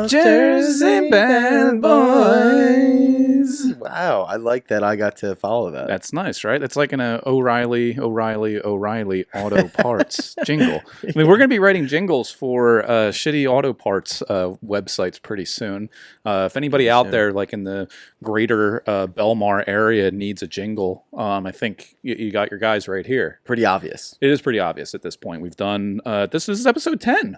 Jersey bad boys. Wow, I like that I got to follow that. That's nice, right? It's like an O'Reilly Auto Parts jingle. I mean, we're going to be writing jingles for shitty auto parts websites pretty soon. If anybody out there, like in the greater Belmar area, needs a jingle, I think you got your guys right here. Pretty obvious. It is pretty obvious at this point. We've done, this is episode 10.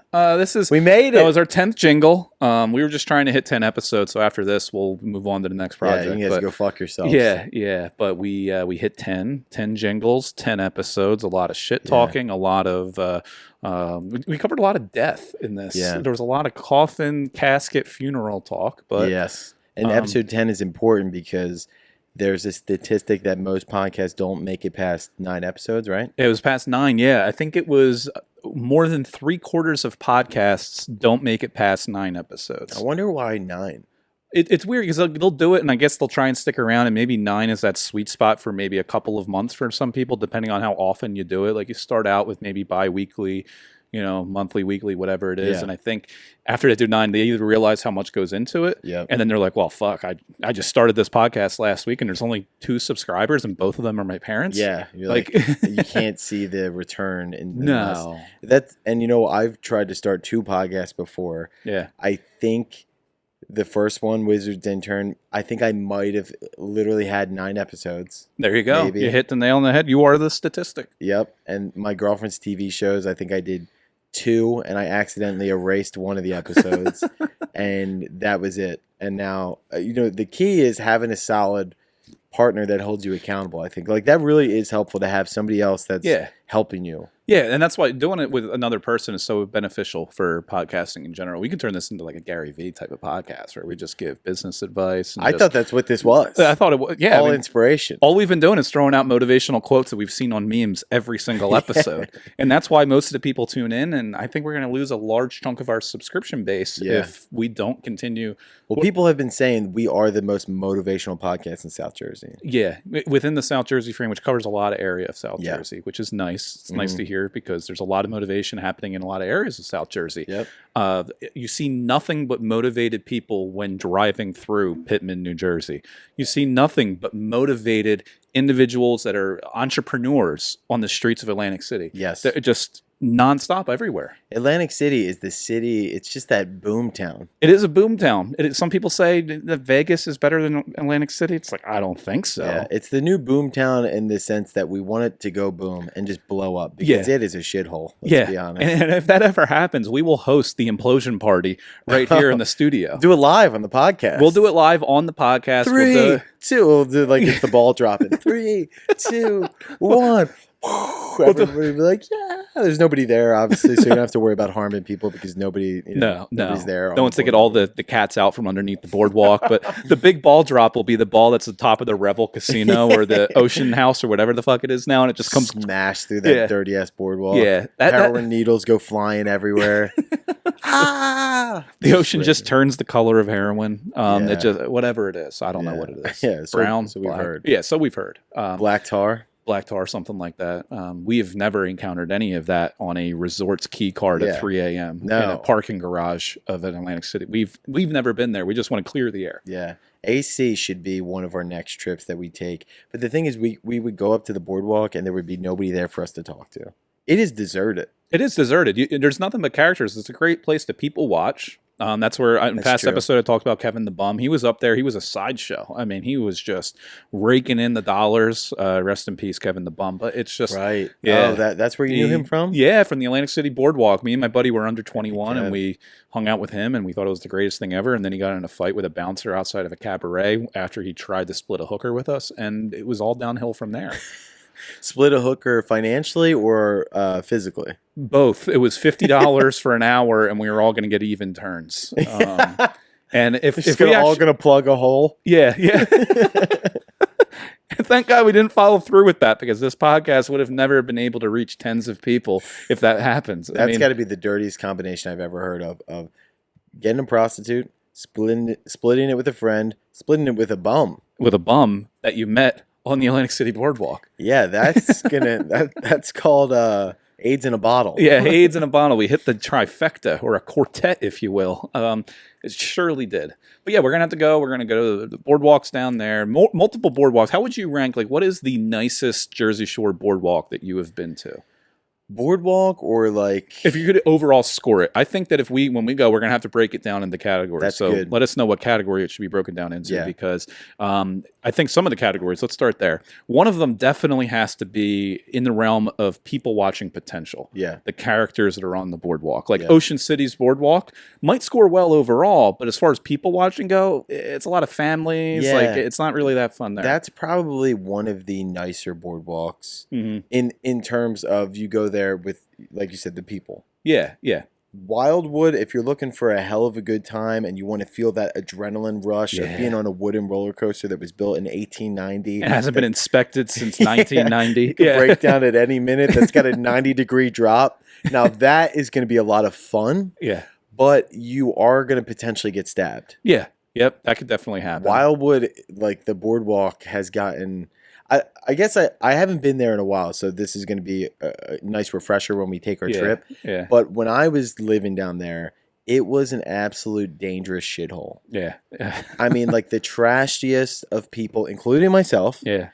We made it. That was our 10th jingle. We were just trying to hit 10 episodes, so after this, we'll move on to the next project. Yeah, you guys go fuck yourselves. Yeah, but we hit 10 jingles, 10 episodes, a lot of shit talking, a lot of, we covered a lot of death in this. Yeah. There was a lot of coffin, casket, funeral talk. But yes, and episode 10 is important because there's a statistic that most podcasts don't make it past 9 episodes, right? It was past 9, yeah. I think it was more than 3/4 of podcasts don't make it past 9 episodes. I wonder why 9. It's weird because they'll do it, and I guess they'll try and stick around, and maybe 9 is that sweet spot for maybe a couple of months for some people, depending on how often you do it. Like you start out with maybe bi-weekly, monthly, weekly, whatever it is. Yeah. And I think after they do 9, they either realize how much goes into it, Yep. and then they're like, well, fuck, I just started this podcast last week, and there's only 2 subscribers, and both of them are my parents. Yeah, you're like you can't see the return in No. I've tried to start 2 podcasts before. Yeah. I think the first one, Wizards Intern, I think I might have literally had 9 episodes. There you go. Maybe. You hit the nail on the head. You are the statistic. Yep. And my girlfriend's TV shows, I think I did 2, and I accidentally erased one of the episodes, and that was it. And now, the key is having a solid partner that holds you accountable. I think like that really is helpful to have somebody else that's helping you. Yeah, and that's why doing it with another person is so beneficial for podcasting in general. We can turn this into like a Gary Vee type of podcast where we just give business advice. I thought that's what this was. I thought it was. Yeah, all inspiration. All we've been doing is throwing out motivational quotes that we've seen on memes every single episode. And that's why most of the people tune in. And I think we're going to lose a large chunk of our subscription base if we don't continue. Well, people have been saying we are the most motivational podcast in South Jersey. Yeah, within the South Jersey frame, which covers a lot of area of South Jersey, which is nice. It's nice to hear because there's a lot of motivation happening in a lot of areas of South Jersey. Yep. You see nothing but motivated people when driving through Pittman, New Jersey. You see nothing but motivated individuals that are entrepreneurs on the streets of Atlantic City. Yes. They're just nonstop everywhere. Atlantic City is the city. It's just that boom town. It is a boom town. Some people say that Vegas is better than Atlantic City. It's like, I don't think so. Yeah, it's the new boom town in the sense that we want it to go boom and just blow up because it is a shithole. Let's be honest. And if that ever happens, we will host the implosion party right here in the studio. Do it live on the podcast. We'll do it live on the podcast. 3, 2. We'll do like it's the ball dropping. 3, 2, 1. Everybody will be like, yeah. There's nobody there, obviously, so you don't have to worry about harming people because nobody's there. No one's to get all the cats out from underneath the boardwalk. But the big ball drop will be the ball that's at the top of the Revel Casino or the Ocean House or whatever the fuck it is now, and it just comes smash through that dirty ass boardwalk. Yeah, heroin needles go flying everywhere. The ocean just turns the color of heroin. It just whatever it is. I don't know what it is. Yeah, brown. So we've heard. Yeah, so we've heard. Black tar, something like that. We have never encountered any of that on a resort's key card at 3 a.m. in a parking garage of an Atlantic City. We've never been there. We just want to clear the air. Yeah. AC should be one of our next trips that we take. But the thing is, we would go up to the boardwalk and there would be nobody there for us to talk to. It is deserted. It is deserted. There's nothing but characters. It's a great place to people watch. That's where in past episode I talked about Kevin the Bum. He was up there. He was a sideshow. I mean, he was just raking in the dollars. Rest in peace, Kevin the Bum. But it's just right. Yeah, that's where you knew him from. Yeah, from the Atlantic City Boardwalk. Me and my buddy were under 21, and we hung out with him, and we thought it was the greatest thing ever. And then he got in a fight with a bouncer outside of a cabaret after he tried to split a hooker with us, and it was all downhill from there. Split a hooker financially or physically? Both. It was $50 for an hour, and we were all going to get even turns. And if we're all going to plug a hole, yeah. Thank God we didn't follow through with that because this podcast would have never been able to reach tens of people if that happens. That's got to be the dirtiest combination I've ever heard of getting a prostitute, splitting it with a friend, splitting it with a bum. With a bum that you met on the Atlantic City Boardwalk. Yeah, that's that's called AIDS in a bottle. Yeah, AIDS in a bottle. We hit the trifecta, or a quartet, if you will. It surely did. But yeah, we're gonna have to go. We're gonna go to the boardwalks down there. Multiple boardwalks. How would you rank? Like, what is the nicest Jersey Shore boardwalk that you have been to? Boardwalk, or like, If you could overall score it, I think that when we go, we're gonna have to break it down into categories. That's so good. let us know what category it should be broken down into, because I think some of the categories. Let's start there. One of them definitely has to be in the realm of people watching potential. Yeah. The characters that are on the boardwalk, like Ocean City's boardwalk, might score well overall, but as far as people watching go, it's a lot of families. Yeah. Like, it's not really that fun there. That's probably one of the nicer boardwalks in terms of, you go there with, like you said, the people. Yeah, yeah. Wildwood, if you're looking for a hell of a good time and you want to feel that adrenaline rush of being on a wooden roller coaster that was built in 1890. It hasn't been inspected since 1990. You can break down at any minute. That's got a 90-degree drop. Now, that is going to be a lot of fun. Yeah. But you are going to potentially get stabbed. Yeah. Yep. That could definitely happen. Wildwood, like the boardwalk, has gotten... I guess I haven't been there in a while, so this is going to be a nice refresher when we take our trip. Yeah. But when I was living down there, it was an absolute dangerous shithole. Yeah. I mean, like, the trashiest of people, including myself. Yeah.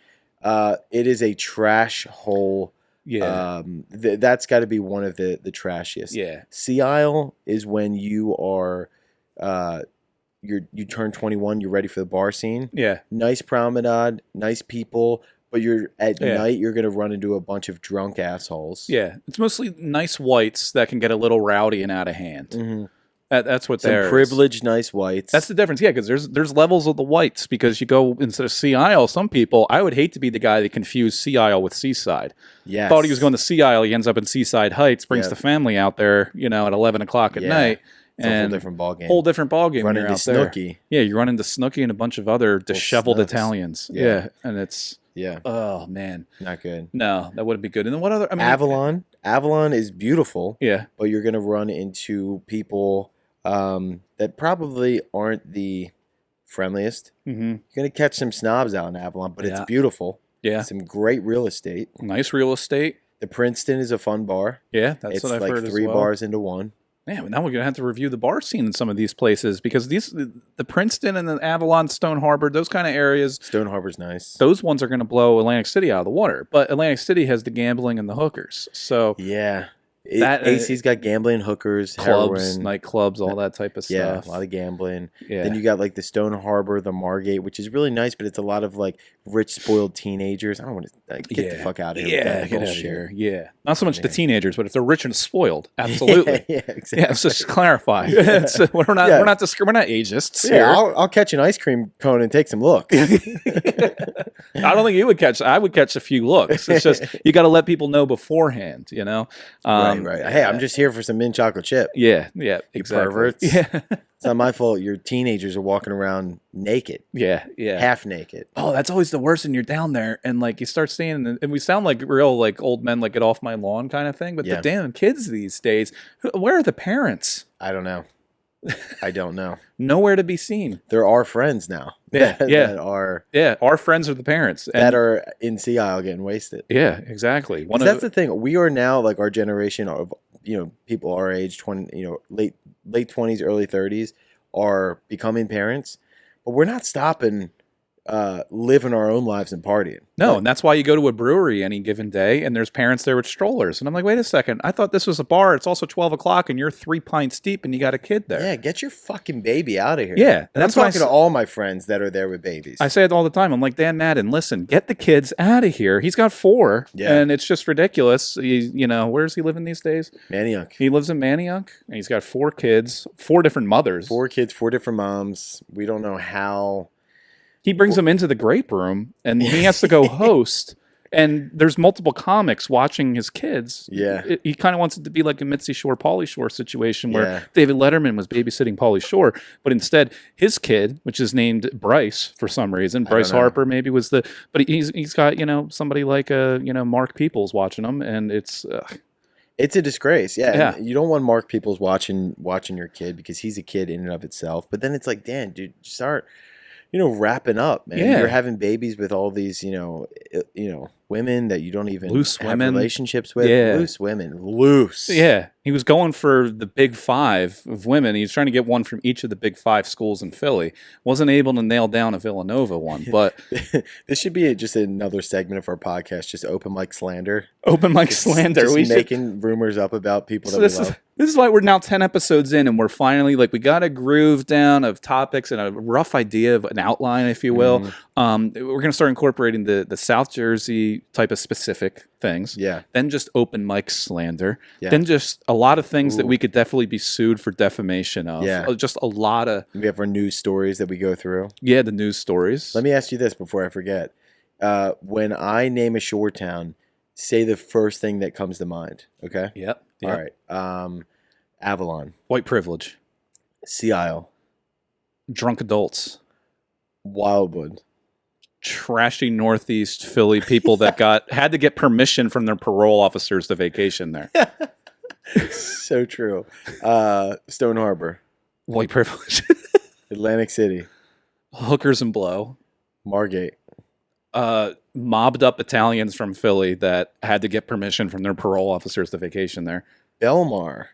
It is a trash hole. Yeah. That's got to be one of the trashiest. Yeah. Sea Isle is when you are... you turn 21, you're ready for the bar scene. Yeah. Nice promenade, nice people, but at night you're going to run into a bunch of drunk assholes. Yeah. It's mostly nice whites that can get a little rowdy and out of hand. Mm-hmm. That's what Some privileged nice whites. That's the difference. Yeah, because there's levels of the whites, because you go instead of Sea Isle, some people, I would hate to be the guy that confused Sea Isle with Seaside. Yes. Thought he was going to Sea Isle, he ends up in Seaside Heights, brings the family out there, at 11 o'clock at night. It's a whole different ballgame. Whole different ballgame. Run when you're into out Snooki. there. Yeah, you run into Snooki and a bunch of other disheveled Snooks. Italians. Yeah. And it's oh man, not good. No, that wouldn't be good. And then what other? I mean, Avalon is beautiful. Yeah, but you're gonna run into people that probably aren't the friendliest. Mm-hmm. You're gonna catch some snobs out in Avalon, but it's beautiful. Yeah, some great real estate. Nice real estate. The Princeton is a fun bar. Yeah, that's what I've heard as well. It's like 3 bars into one. Man, now we're going to have to review the bar scene in some of these places, because the Princeton and the Avalon, Stone Harbor, those kind of areas. Stone Harbor's nice. Those ones are going to blow Atlantic City out of the water. But Atlantic City has the gambling and the hookers. So yeah. AC's got gambling, hookers, clubs, heroin, nightclubs, all that type of stuff. Yeah, a lot of gambling. Yeah. Then you got like the Stone Harbor, the Margate, which is really nice, but it's a lot of like rich, spoiled teenagers. I don't want to get the fuck out of here. Yeah, get out of here. Yeah, not so much the teenagers, but if they're rich and spoiled, absolutely. Yeah, exactly. Yeah, let's just clarify. We're not ageists. Yeah, I'll catch an ice cream cone and take some looks. I don't think you would catch. I would catch a few looks. It's just you got to let people know beforehand. Right. Hey, I'm just here for some mint chocolate chip. Yeah, exactly. You perverts. Yeah. It's not my fault your teenagers are walking around naked. Yeah. Half naked. Oh, that's always the worst when you're down there and like you start seeing, and we sound like real like old men, like get off my lawn kind of thing. But the damn kids these days, where are the parents? I don't know. Nowhere to be seen. There are friends now. Our friends are the parents that are in Sea Isle getting wasted. Yeah, exactly. That's the thing. We are now like our generation of people our age, 20, late 20s, early 30s, are becoming parents, but we're not stopping living our own lives and partying. No, and that's why you go to a brewery any given day and there's parents there with strollers. And I'm like, wait a second. I thought this was a bar. It's also 12 o'clock and you're 3 pints deep and you got a kid there. Yeah, get your fucking baby out of here. Yeah. And I'm talking to all my friends that are there with babies. I say it all the time. I'm like, Dan Madden, listen, get the kids out of here. He's got 4. Yeah. And it's just ridiculous. Where's he living these days? Manioc. He lives in Manioc and he's got 4 kids, 4 different mothers. 4 kids, 4 different moms. We don't know how. He brings them into the grape room and he has to go host. And there's multiple comics watching his kids. Yeah. He kind of wants it to be like a Mitzi Shore, Pauly Shore situation where David Letterman was babysitting Pauly Shore. But instead, his kid, which is named Bryce for some reason, Bryce Harper maybe was but he's got, somebody like, Mark Peoples watching him. And it's a disgrace. Yeah. You don't want Mark Peoples watching your kid because he's a kid in and of itself. But then it's like, Dan, dude, start... wrapping up, man. Yeah. You're having babies with all these, women that you don't even Loose have women. relationships with. Yeah. Loose women. Loose. Yeah, he was going for the big 5 of women. He was trying to get one from each of the big 5 schools in Philly. Wasn't able to nail down a Villanova one, but This should be just another segment of our podcast, just open mic slander. open mic slander. Just We making rumors up about people So that this we love. this is why we're now 10 episodes in, and we're finally we got a groove down of topics and a rough idea of an outline, if you will. Mm-hmm. We're going to start incorporating the South Jersey type of specific things. Yeah. Then just open mic slander. Yeah. Then just a lot of things that Ooh. we could definitely be sued for defamation of. Yeah. Just a lot of We have our news stories that we go through. the news stories. Let me ask you this before I forget. When I name a shore town, say the first thing that comes to mind. Okay. Yep. All right. Avalon, White privilege. Sea Isle, Drunk adults. Wildwood. Trashy Northeast Philly people that had to get permission from their parole officers to vacation there. So true. Stone Harbor, White privilege. Atlantic City, Hookers and blow. Margate, Mobbed up Italians from Philly that had to get permission from their parole officers to vacation there. Belmar,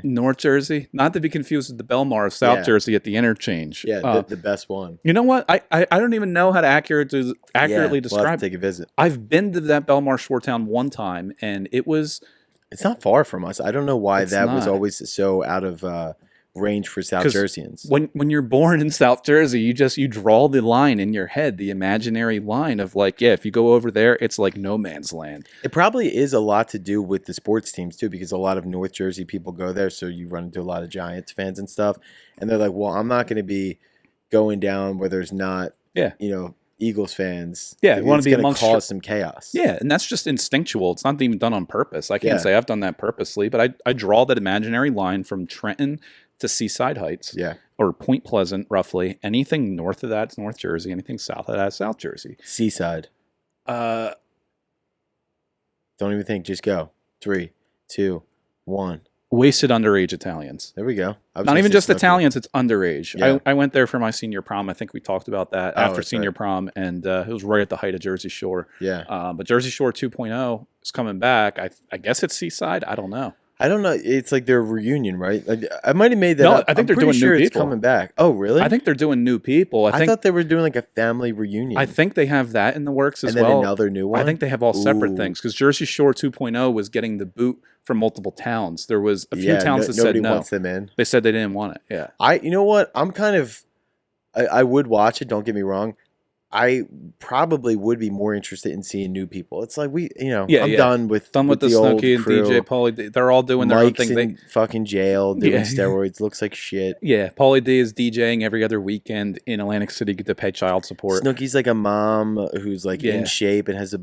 North Jersey. Not to be confused with the Belmar of South Jersey at the interchange. Yeah, the best one. You know what? I don't even know how to accurately We'll describe have to take a visit. I've been to that Belmar Shore Town one time, and it was... It's not far from us. I don't know why It's that was not. always so out of range for South 'Cause Jerseyans. When you're born in South Jersey, you draw the line in your head, the imaginary line of if you go over there, it's like no man's land. It probably is a lot to do with the sports teams too, because a lot of North Jersey people go there, so you run into a lot of Giants fans and stuff, and they're like, "Well, I'm not going to be going down where there's not, Eagles fans. Yeah, you want to be going to amongst cause some chaos. Yeah, and that's just instinctual. It's not even done on purpose. I can't Yeah. say I've done that purposely, but I draw that imaginary line from Trenton to Seaside Heights, Yeah. or Point Pleasant, roughly. Anything north of that's North Jersey. Anything south of that's South Jersey. Seaside. Uh, Don't even think. Just go. 3, 2, 1. Wasted underage Italians. There we go. I was Not gonna even say just Snooki. Italians, it's underage. Yeah. I went there for my senior prom. I think we talked about that Oh, after that's senior right. prom, and it was right at the height of Jersey Shore. Yeah. But Jersey Shore 2.0 is coming back. I guess it's Seaside. I don't know. I don't know. It's like their reunion, right? Like, I might have made that No, up. I think I'm they're doing pretty new sure it's people. coming back. Oh, really? I think they're doing new people. I thought they were doing like a family reunion. I think they have that in the works as and then well. another new one. I think they have all separate Ooh. things because Jersey Shore 2.0 was getting the boot from multiple towns. There was a few towns that nobody said no. wants them in. They said they didn't want it. Yeah. You know what? I'm kind of. I would watch it. Don't get me wrong. I probably would be more interested in seeing new people. It's like I'm done with Done with the old Snooki and crew. DJ Pauly. They're all doing their own Mike's thing. in fucking jail doing Yeah. steroids. Looks like shit. Yeah, Pauly D is DJing every other weekend in Atlantic City to pay child support. Snooki's like a mom who's like Yeah. in shape and has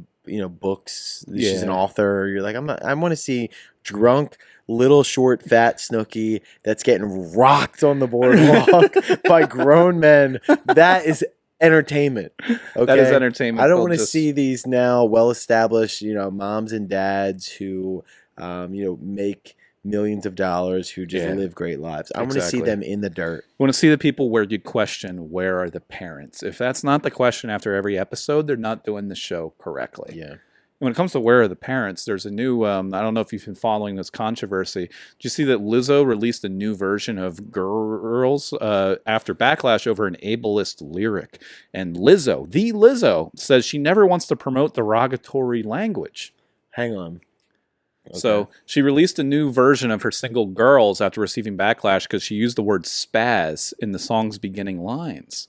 books. She's an Yeah. author. You're like, I want to see drunk, little, short, fat Snooki that's getting rocked on the boardwalk by grown men. That is entertainment. Okay? That is entertainment. I don't They'll want to just- see these now well-established, moms and dads who, make millions of dollars who just Yeah. live great lives. I want to see Exactly. them in the dirt. want to see the people where you question where are the parents. If that's not the question after every episode, they're not doing the show correctly. Yeah. When it comes to where are the parents, there's a new, I don't know if you've been following this controversy. Did you see that Lizzo released a new version of Girls after backlash over an ableist lyric? And the Lizzo, says she never wants to promote derogatory language. Hang on. Okay. So she released a new version of her single Girls after receiving backlash because she used the word spaz in the song's beginning lines.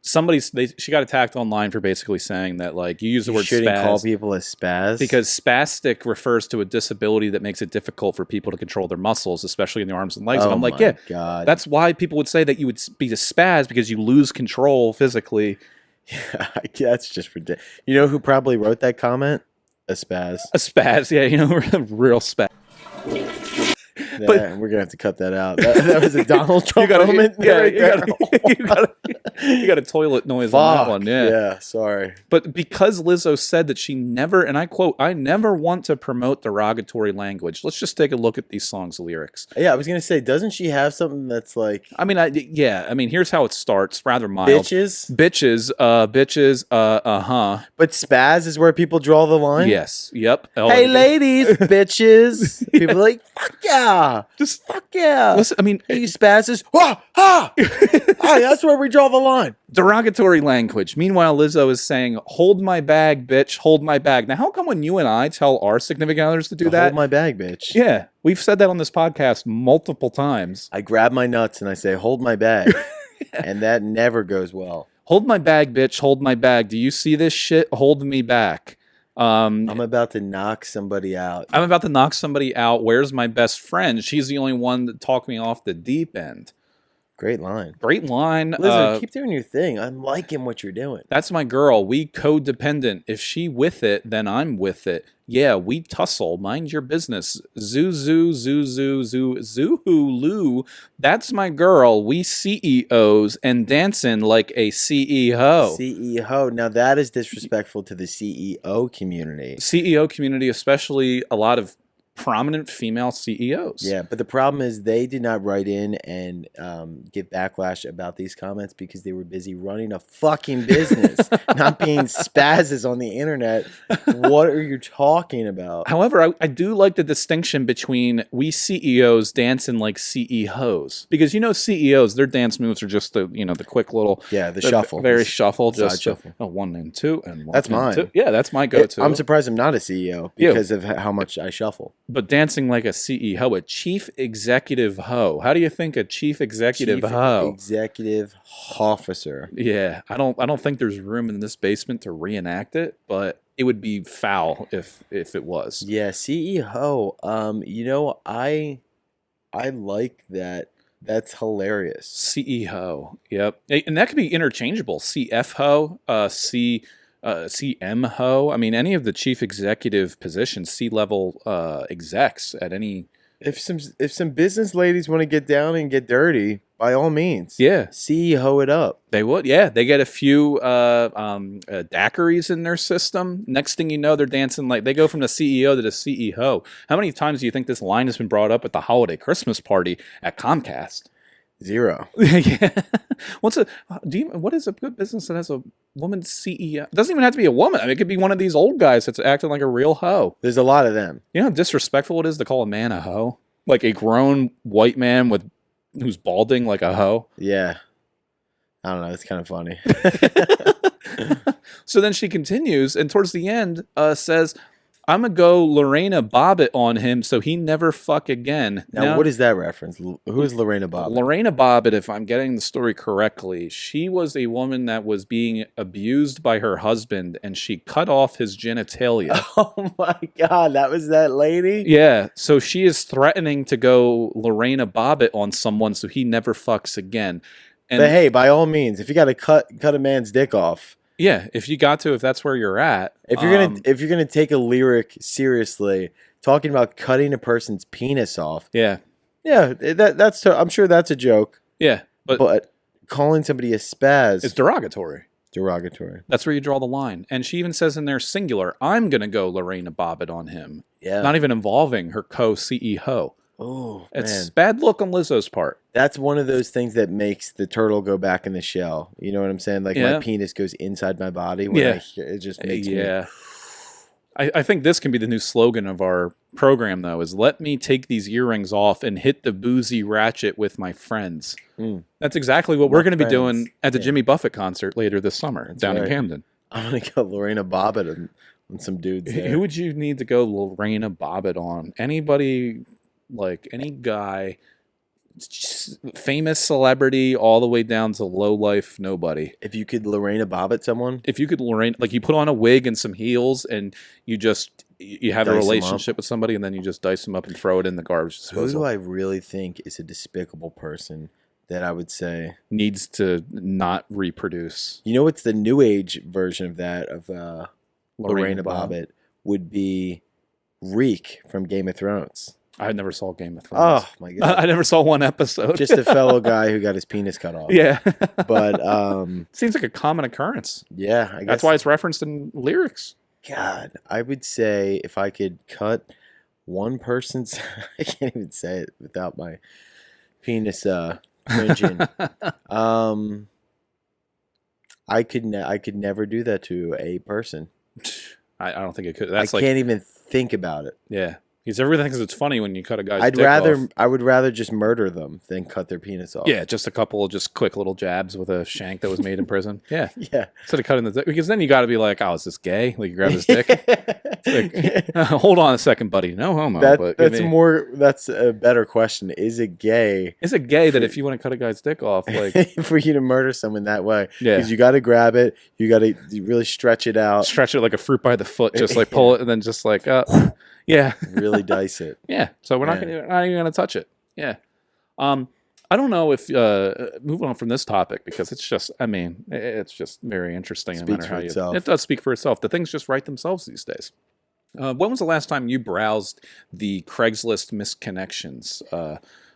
She got attacked online for basically saying that you use the You word shouldn't spaz call people a spaz because spastic refers to a disability that makes it difficult for people to control their muscles, especially in their arms and legs. Oh and I'm like, my yeah, God. that's why people would say that you would be a spaz because you lose control physically. Yeah, that's just ridiculous. You know who probably wrote that comment? A spaz. A spaz, yeah, real spaz. But we're gonna have to cut that out. That was a Donald Trump moment. You got a toilet noise on that one. Yeah, sorry. But because Lizzo said that she never, and I quote, I never want to promote derogatory language. Let's just take a look at these songs' lyrics. Yeah, I was gonna say, doesn't she have something that's like? I mean, here's how it starts. Rather mild. Bitches. But spaz is where people draw the line. Yes. Yep. Hey, ladies, bitches. People are like, fuck yeah, just fuck yeah. Listen, I mean, hey, you spazzes. Hey, that's where we draw the line. Derogatory language. Meanwhile, Lizzo is saying, "Hold my bag, bitch. Hold my bag." Now, how come when you and I tell our significant others to do that? Hold my bag, bitch. Yeah, we've said that on this podcast multiple times. I grab my nuts and I say, "Hold my bag," and that never goes well. Hold my bag, bitch. Hold my bag. Do you see this shit? Hold me back. I'm about to knock somebody out. Where's my best friend? She's the only one that talked me off the deep end. Great line. Listen, keep doing your thing. I'm liking what you're doing. That's my girl. We codependent. If she with it, then I'm with it. Yeah, we tussle. Mind your business. Zoo-hoo-loo. That's my girl. We CEOs and dancing like a CEO. CEO. Now that is disrespectful to the CEO community. CEO community, especially a lot of prominent female CEOs. Yeah, but the problem is they did not write in and give backlash about these comments because they were busy running a fucking business, not being spazzes on the internet. What are you talking about? However, I do like the distinction between we CEOs dancing like CEOs, because CEOs, their dance moves are just the quick little shuffle, very shuffle, just shuffle. 1 and 2 and 1. That's mine. 2. Yeah, that's my go-to. I'm surprised I'm not a CEO because of how much I shuffle. But dancing like a CEO, a chief executive hoe. How do you think a chief executive hoe? Executive officer. Yeah, I don't think there's room in this basement to reenact it, but it would be foul if it was. Yeah, CEO. I like that. That's hilarious. CEO. Yep, and that could be interchangeable. CF ho, CM ho. I mean, any of the chief executive positions, C-level execs at any. If some business ladies want to get down and get dirty, by all means, yeah, CEO it up. They would, yeah. They get a few daiquiris in their system. Next thing you know, they're dancing like they go from the CEO to the CEO. How many times do you think this line has been brought up at the holiday Christmas party at Comcast? 0. Yeah. What is a good business that has a woman CEO? It doesn't even have to be a woman. I mean, it could be one of these old guys that's acting like a real hoe. There's a lot of them. You know how disrespectful it is to call a man a hoe? Like a grown white man who's balding like a hoe? Yeah. I don't know. It's kind of funny. So then she continues, and towards the end says, I'm going to go Lorena Bobbitt on him so he never fuck again. Now, what is that reference? Who is Lorena Bobbitt? Lorena Bobbitt, if I'm getting the story correctly, she was a woman that was being abused by her husband, and she cut off his genitalia. Oh my God, that was that lady? Yeah, so she is threatening to go Lorena Bobbitt on someone so he never fucks again. But hey, by all means, if you got to cut a man's dick off. Yeah, if that's where you're at. If you're gonna take a lyric seriously, talking about cutting a person's penis off. Yeah, that's. I'm sure that's a joke. Yeah, but calling somebody a spaz is derogatory. That's where you draw the line. And she even says in there singular, I'm gonna go Lorena Bobbitt on him. Yeah, not even involving her co-CEO. Oh, it's bad look on Lizzo's part. That's one of those things that makes the turtle go back in the shell. You know what I'm saying? Like my penis goes inside my body when it just makes me. Yeah. I think this can be the new slogan of our program, though, is let me take these earrings off and hit the boozy ratchet with my friends. That's exactly what we're going to be doing at the Jimmy Buffett concert later this summer down in Camden. I'm going to go Lorena Bobbitt on some dudes there. Who would you need to go Lorena Bobbitt on? Anybody... Like any guy, famous celebrity, all the way down to low life nobody. If you could Lorena Bobbitt someone, like you put on a wig and some heels, and you have a relationship with somebody, and then you just dice them up and throw it in the garbage disposal. Who do I really think is a despicable person that I would say needs to not reproduce? You know, what's the new age version of that of Lorena Bobbitt would be Reek from Game of Thrones. I never saw Game of Thrones. Oh my god! I never saw one episode. Just a fellow guy who got his penis cut off. Yeah. But seems like a common occurrence. yeah, I guess That's why it's referenced in lyrics. God, I would say if I could cut one person's, I can't even say it without my penis cringing. I could never do that to a person. I don't think it could. I can't even think about it. Yeah. Because everyone thinks it's funny when you cut a guy's dick off. I would rather just murder them than cut their penis off. Yeah, just a couple of just quick little jabs with a shank that was made in prison. Yeah. Yeah. Instead of cutting the dick. Because then you got to be like, oh, is this gay? Like, you grab his dick. Like, hold on a second, buddy. No homo. That's a better question. Is it gay? Is it gay that if you want to cut a guy's dick off, like for you to murder someone that way? Yeah. Because you got to grab it. You got to really stretch it out. Stretch it like a fruit by the foot. Just like pull it and then just like, yeah. Really dice it. Yeah. So we're not even going to touch it. Yeah. I don't know if moving on from this topic because it's just, I mean, it's just very interesting. Speaks for itself. It does speak for itself. The things just write themselves these days. When was the last time you browsed the Craigslist misconnections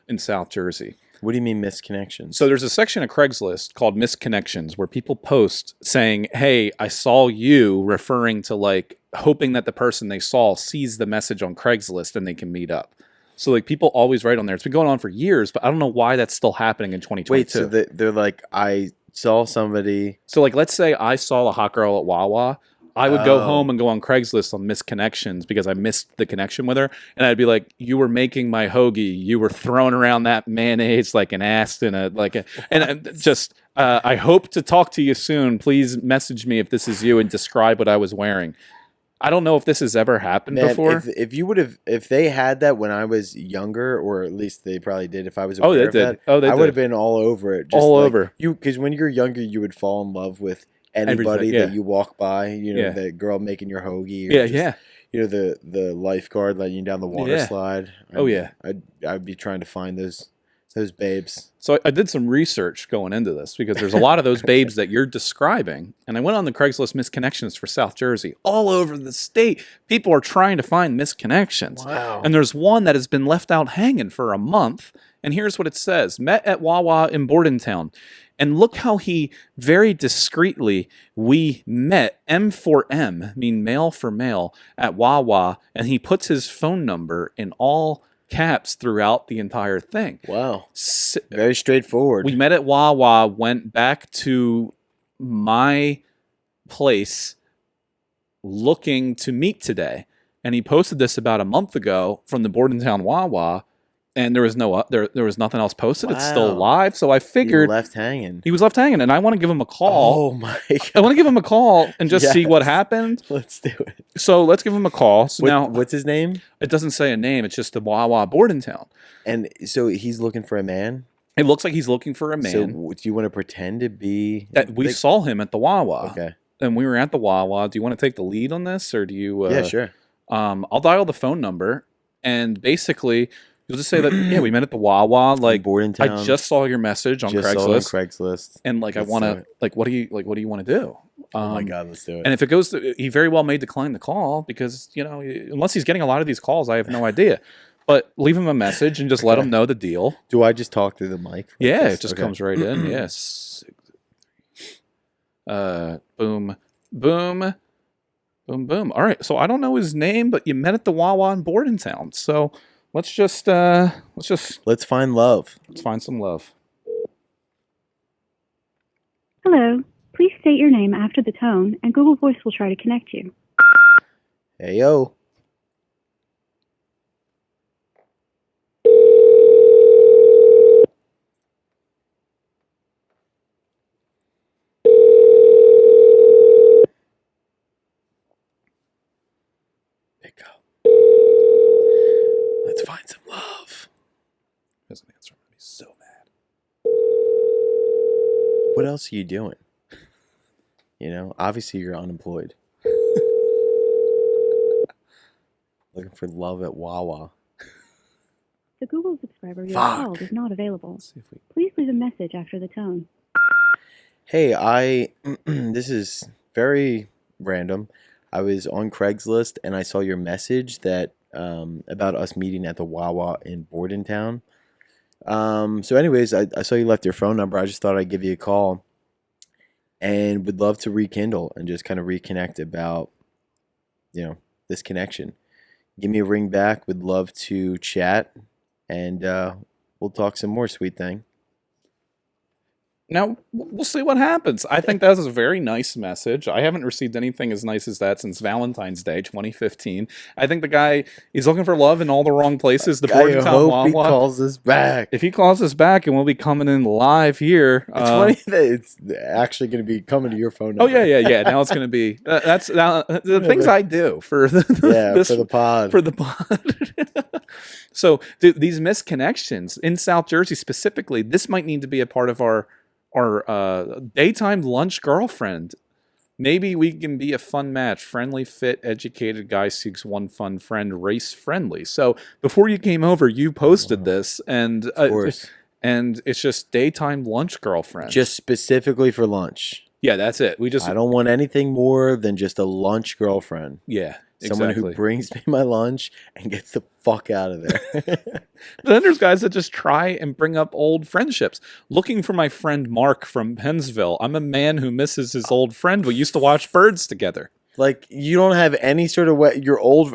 in South Jersey? What do you mean misconnections? So there's a section of Craigslist called misconnections where people post saying, hey, I saw you, referring to like hoping that the person they saw sees the message on Craigslist and they can meet up. So like people always write on there. It's been going on for years, but I don't know why that's still happening in 2022. Wait, so they're like, I saw somebody. So like, let's say I saw a hot girl at Wawa. I would go home and go on Craigslist on misconnections because I missed the connection with her. And I'd be like, you were making my hoagie. You were throwing around that mayonnaise like an ass in I hope to talk to you soon. Please message me if this is you and describe what I was wearing. I don't know if this has ever happened before. If they had that when I was younger, or at least they probably did if I was aware of that, I would have been all over it. Just over. Because when you're younger, you would fall in love with anybody that you walk by, the girl making your hoagie. Or the lifeguard letting you down the water slide. I'd be trying to find those babes. So I did some research going into this because there's a lot of those babes that you're describing. And I went on the Craigslist misconnections for South Jersey. All over the state, people are trying to find misconnections. Wow. And there's one that has been left out hanging for a month. And here's what it says. Met at Wawa in Bordentown. And look how he very discreetly, we met, M for M, mean male for male, at Wawa. And he puts his phone number in all caps throughout the entire thing. Wow. Very straightforward. We met at Wawa, went back to my place looking to meet today. And he posted this about a month ago from the Bordentown Wawa. And there was there was nothing else posted. Wow. It's still live. So I figured he was left hanging, and I want to give him a call. Oh my God. I want to give him a call and just see what happened. Let's do it. So let's give him a call. So what's his name? It doesn't say a name. It's just the Wawa Bordentown. And so he's looking for a man? It looks like he's looking for a man. So do you want to pretend to be that we saw him at the Wawa? Okay. And we were at the Wawa. Do you want to take the lead on this, or do you? Yeah, sure. I'll dial the phone number, and basically you'll just say that we met at the Wawa. Like, I just saw your message on Craigslist. And like, I want to what do you want to do? Oh my God, let's do it. And if it goes to, he very well may decline the call because unless he's getting a lot of these calls, I have no idea. But leave him a message and just let him know the deal. Do I just talk through the mic? It just comes right in. Yes. Boom, boom, boom, boom. All right. So I don't know his name, but you met at the Wawa in Bordentown. So let's find love. Let's find some love. Hello. Please state your name after the tone, and Google Voice will try to connect you. Hey, yo. Pick up. Let's find some love. Doesn't answer. I'm gonna be so mad. What else are you doing? Obviously you're unemployed. Looking for love at Wawa. The Google subscriber you have called is not available. Please leave a message after the tone. Hey, this is very random. I was on Craigslist and I saw your message that about us meeting at the Wawa in Bordentown. So anyways, I saw you left your phone number. I just thought I'd give you a call and would love to rekindle and just kind of reconnect about, this connection. Give me a ring back. Would love to chat and we'll talk some more, sweet thing. Now, we'll see what happens. I think that was a very nice message. I haven't received anything as nice as that since Valentine's Day, 2015. I think the guy, he's looking for love in all the wrong places. The I hope Wawa. he calls us back. If he calls us back, and we'll be coming in live here. It's funny that it's actually going to be coming to your phone number. Oh, yeah. Now it's going to be, that's now the things I do for the, for the pod. For the pod. So, these misconnections in South Jersey specifically, this might need to be a part of our daytime lunch girlfriend. Maybe we can be a fun match. Friendly, fit, educated guy seeks one fun friend, race friendly. So before you came over, you posted this, and of course. And it's just daytime lunch girlfriend. Just specifically for lunch. Yeah, that's it. I don't want anything more than just a lunch girlfriend. Yeah. Someone who brings me my lunch and gets the fuck out of there. Then there's guys that just try and bring up old friendships. Looking for my friend Mark from Pennsville. I'm a man who misses his old friend. We used to watch birds together. Like, you don't have any sort of way.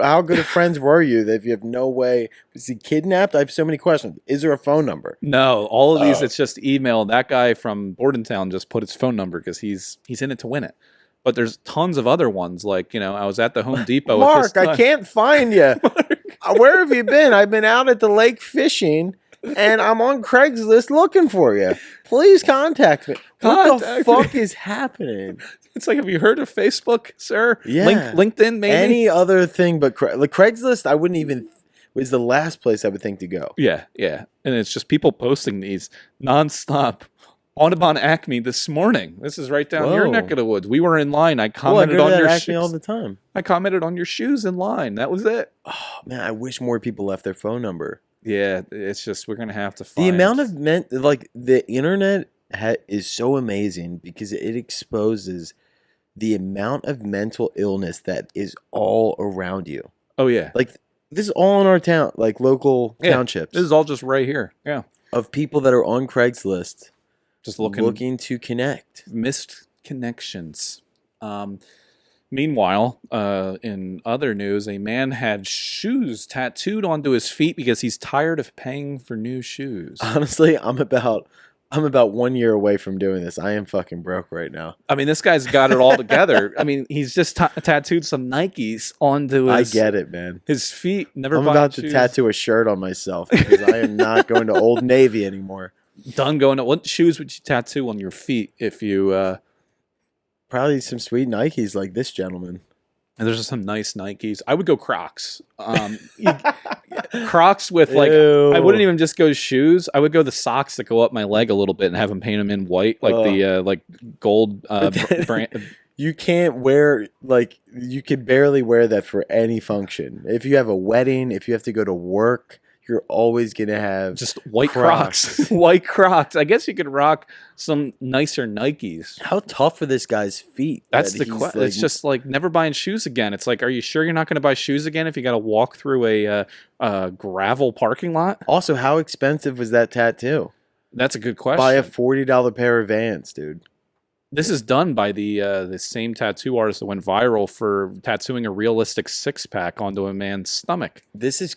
How good of friends were you that if you have no way? Was he kidnapped? I have so many questions. Is there a phone number? No, all of these, it's just email. That guy from Bordentown just put his phone number because he's in it to win it. But there's tons of other ones. Like, I was at the Home Depot. Mark, I can't find you. Where have you been? I've been out at the lake fishing, and I'm on Craigslist looking for you. Please contact me. What the fuck is happening? It's like, have you heard of Facebook, sir? Yeah. LinkedIn, maybe? Any other thing but Craigslist, I wouldn't even... was the last place I would think to go. Yeah. And it's just people posting these nonstop. Audubon Acme this morning. This is right down your neck of the woods. We were in line. I commented on your Acme all the time. I commented on your shoes in line. That was it. Oh man, I wish more people left their phone number. Yeah, it's just we're gonna have to find the amount of the internet is so amazing because it exposes the amount of mental illness that is all around you. Oh yeah, like this is all in our town, like local townships. This is all just right here. Yeah, of people that are on Craigslist. Just looking to connect. Missed connections. Meanwhile, in other news, a man had shoes tattooed onto his feet because he's tired of paying for new shoes. Honestly, I'm about 1 year away from doing this. I am fucking broke right now. I mean, this guy's got it all together. I mean, he's just tattooed some Nikes onto his... I get it, man. His feet. I'm about to tattoo a shirt on myself because I am not going to Old Navy anymore. Done going to... What shoes would you tattoo on your feet if you... Probably some sweet Nikes like this gentleman. And there's some nice Nikes. I would go Crocs. Crocs with like... Ew. I wouldn't even just go shoes. I would go the socks that go up my leg a little bit and have them paint them in white. Like the gold brand... You can't wear... you could barely wear that for any function. If you have a wedding, if you have to go to work... You're always going to have just white Crocs. White Crocs. I guess you could rock some nicer Nikes. How tough are this guy's feet? That's the question. It's just like never buying shoes again. It's like, are you sure you're not going to buy shoes again if you got to walk through a gravel parking lot? Also, how expensive was that tattoo? That's a good question. Buy a $40 pair of Vans, dude. This is done by the same tattoo artist that went viral for tattooing a realistic six-pack onto a man's stomach. This is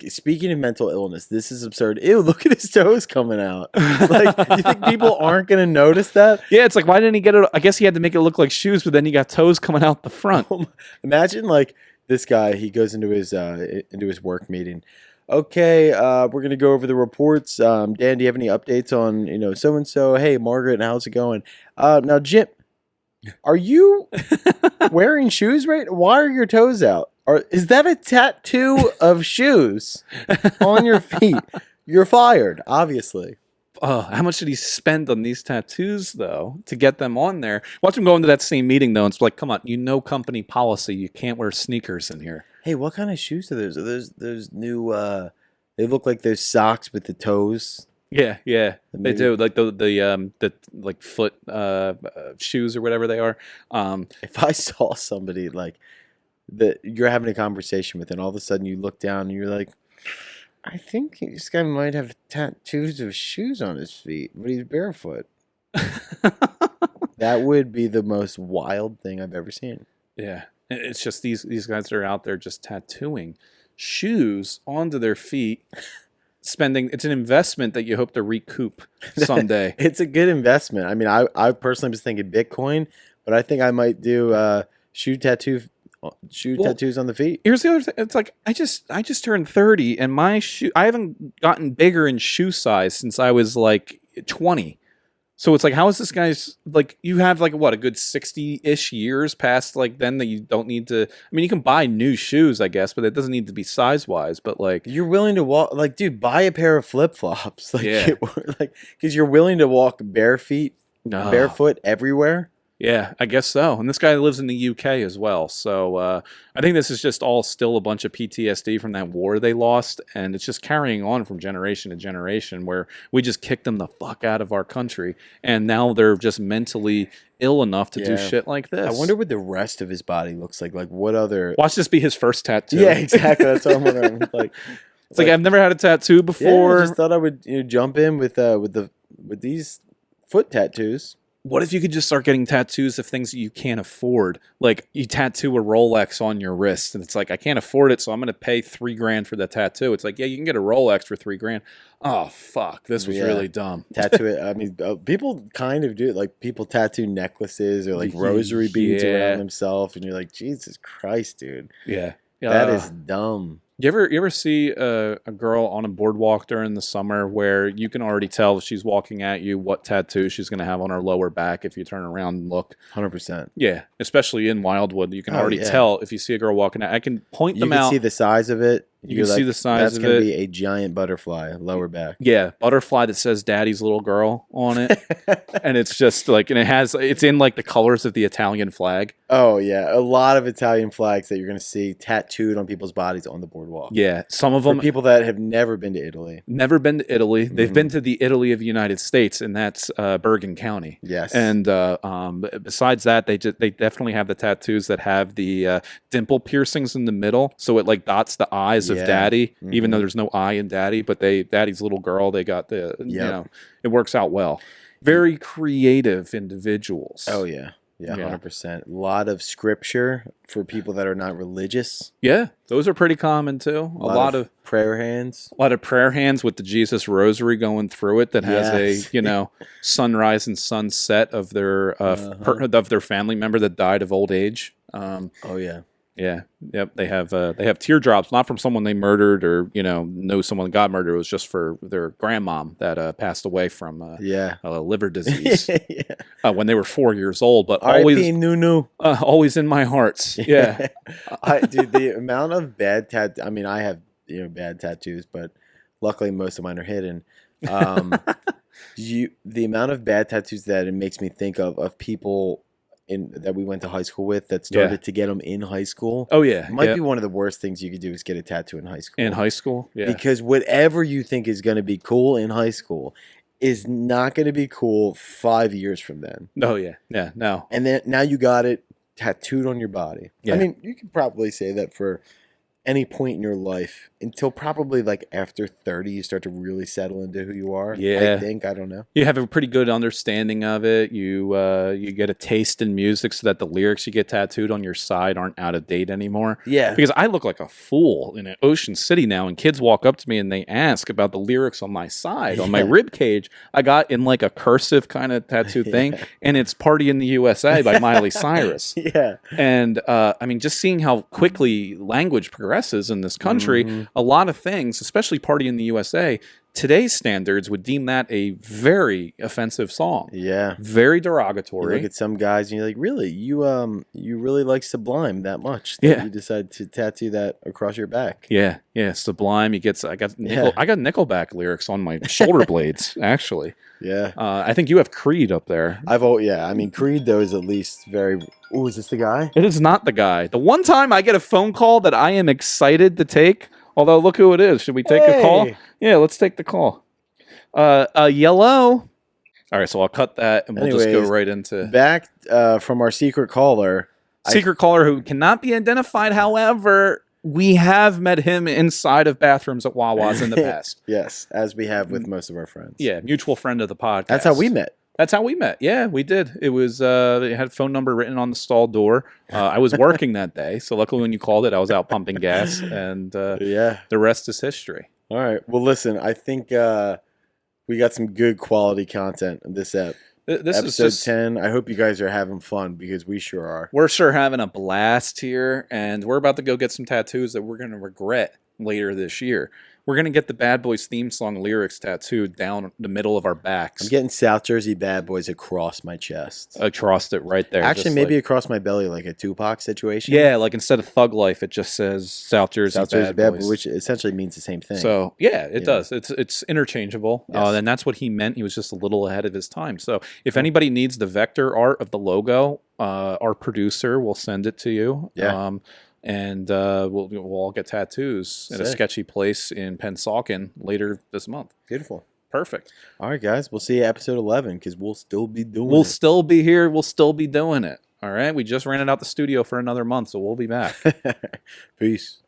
speaking of mental illness, this is absurd. Ew, look at his toes coming out. You think people aren't going to notice that? Yeah, it's like, why didn't he get it? I guess he had to make it look like shoes, but then he got toes coming out the front. Imagine this guy, he goes into his work meeting. Okay, we're going to go over the reports. Dan, do you have any updates on, so-and-so? Hey, Margaret, how's it going? Now, Jim, are you wearing shoes right? Why are your toes out? Is that a tattoo of shoes on your feet? You're fired, obviously. How much did he spend on these tattoos, though, to get them on there? Watch him go into that same meeting, though, and it's like, come on, company policy. You can't wear sneakers in here. Hey, what kind of shoes are those? Are those new, they look like those socks with the toes. Yeah, they do. Like the like foot shoes or whatever they are. If I saw somebody that you're having a conversation with, and all of a sudden you look down and you're like, I think this guy might have tattoos of shoes on his feet, but he's barefoot. That would be the most wild thing I've ever seen. Yeah. It's just these guys that are out there just tattooing shoes onto their feet, it's an investment that you hope to recoup someday. It's a good investment. I mean, I personally was thinking Bitcoin, but I think I might do tattoos on the feet. Here's the other thing. It's like I just turned 30 and I haven't gotten bigger in shoe size since I was like 20. So it's like, how is this guy's, like, you have like what, a good 60-ish years past like then that you don't need to, I mean, you can buy new shoes, I guess, but it doesn't need to be size wise, but like. You're willing to walk, like, dude, buy a pair of flip flops. Like, yeah. Like, because you're willing to walk barefoot everywhere. Yeah, I guess so. And this guy lives in the UK as well. So I think this is just all still a bunch of PTSD from that war they lost. And it's just carrying on from generation to generation where we just kicked them the fuck out of our country. And now they're just mentally ill enough to do shit like this. I wonder what the rest of his body looks like. Like, what other... Watch this be his first tattoo. Yeah, exactly. That's what I'm wondering. It's like I've never had a tattoo before. Yeah, I just thought I would jump in with these foot tattoos. What if you could just start getting tattoos of things that you can't afford? Like you tattoo a Rolex on your wrist and it's like, I can't afford it, so I'm going to pay $3,000 for the tattoo. It's like, yeah, you can get a Rolex for $3,000. Oh, fuck. This was really dumb. Tattoo it. I mean, people kind of do it. Like people tattoo necklaces or like rosary beads around themselves. And you're like, Jesus Christ, dude. Yeah. That is dumb. You ever see a girl on a boardwalk during the summer where you can already tell if she's walking at you what tattoo she's going to have on her lower back if you turn around and look? 100%. Yeah, especially in Wildwood. You can already tell if you see a girl walking at. I can point them out. You can see the size of it. You can see the size of it. That's going to be a giant butterfly, lower back. Yeah, butterfly that says "Daddy's little girl" on it, and it's just like, and it's in like the colors of the Italian flag. Oh yeah, a lot of Italian flags that you're going to see tattooed on people's bodies on the boardwalk. Yeah, some of them. For people that have never been to Italy. Never been to Italy. They've been to the Italy of the United States, and that's Bergen County. Yes. And besides that, they definitely have the tattoos that have the dimple piercings in the middle, so it like dots the eyes of Daddy, even though there's no I in Daddy, but Daddy's little girl. They got the you know, it works out well. Very creative individuals. Oh yeah. Yeah, 100%. A lot of scripture for people that are not religious. Yeah, those are pretty common too. A lot of prayer hands. A lot of prayer hands with the Jesus Rosary going through it that has a sunrise and sunset of their of their family member that died of old age. Oh yeah. Yeah. Yep. They have teardrops, not from someone they murdered or know someone that got murdered. It was just for their grandmom that passed away from liver disease when they were 4 years old. But always in my hearts. Yeah. Dude, the amount of bad tattoos. I mean, I have bad tattoos, but luckily most of mine are hidden. The amount of bad tattoos that it makes me think of people that we went to high school with that started to get them in high school. Oh yeah, might be one of the worst things you could do is get a tattoo in high school. In high school, yeah, because whatever you think is going to be cool in high school is not going to be cool 5 years from then. Oh yeah, no. And then now you got it tattooed on your body. Yeah. I mean, you could probably say that for any point in your life until probably like after 30 you start to really settle into who you are. I don't know, you have a pretty good understanding of it. You get a taste in music so that the lyrics you get tattooed on your side aren't out of date anymore. Because I look like a fool in Ocean City now, and kids walk up to me and they ask about the lyrics on my side, on my rib cage. I got in like a cursive kind of tattoo thing, and it's "Party in the USA" by Miley Cyrus. And I mean, just seeing how quickly language progresses in this country, a lot of things, especially "Party in the USA," today's standards would deem that a very offensive song. Yeah. Very derogatory. You look at some guys and you're like, really? You really like Sublime that much that you decide to tattoo that across your back. Yeah. Sublime. I got Nickelback lyrics on my shoulder blades, actually. Yeah. I think you have Creed up there. I mean, Creed though is at least very... Oh, is this the guy? It is not the guy. The one time I get a phone call that I am excited to take, although look who it is. Should we take a call? Yeah, let's take the call. Yellow. All right, so I'll cut that and we'll just go right into... Back from our secret caller, Secret caller who cannot be identified. However, we have met him inside of bathrooms at Wawa's in the past. Yes, as we have with most of our friends. Yeah, mutual friend of the podcast. That's how we met. That's how we met. Yeah, we did. It was it had a phone number written on the stall door. I was working that day, so luckily when you called it, I was out pumping gas, and the rest is history. All right. Well, listen, I think we got some good quality content in this episode Is just 10. I hope you guys are having fun because we sure are. We're sure having a blast here, and we're about to go get some tattoos that we're going to regret later this year. We're going to get the Bad Boys theme song lyrics tattooed down the middle of our backs. I'm getting South Jersey Bad Boys across my chest. Across it right there. Actually, maybe across my belly, like a Tupac situation. Yeah, like instead of Thug Life, it just says South Jersey Bad Boys. Which essentially means the same thing. So, yeah, it does. It's interchangeable. Yes. And that's what he meant. He was just a little ahead of his time. So if anybody needs the vector art of the logo, our producer will send it to you. Yeah. And we'll all get tattoos at a sketchy place in Pennsauken later this month. Beautiful. Perfect. All right, guys. We'll see you at episode 11 because we'll still be doing it. We'll still be here. We'll still be doing it. All right. We just rented out the studio for another month, so we'll be back. Peace.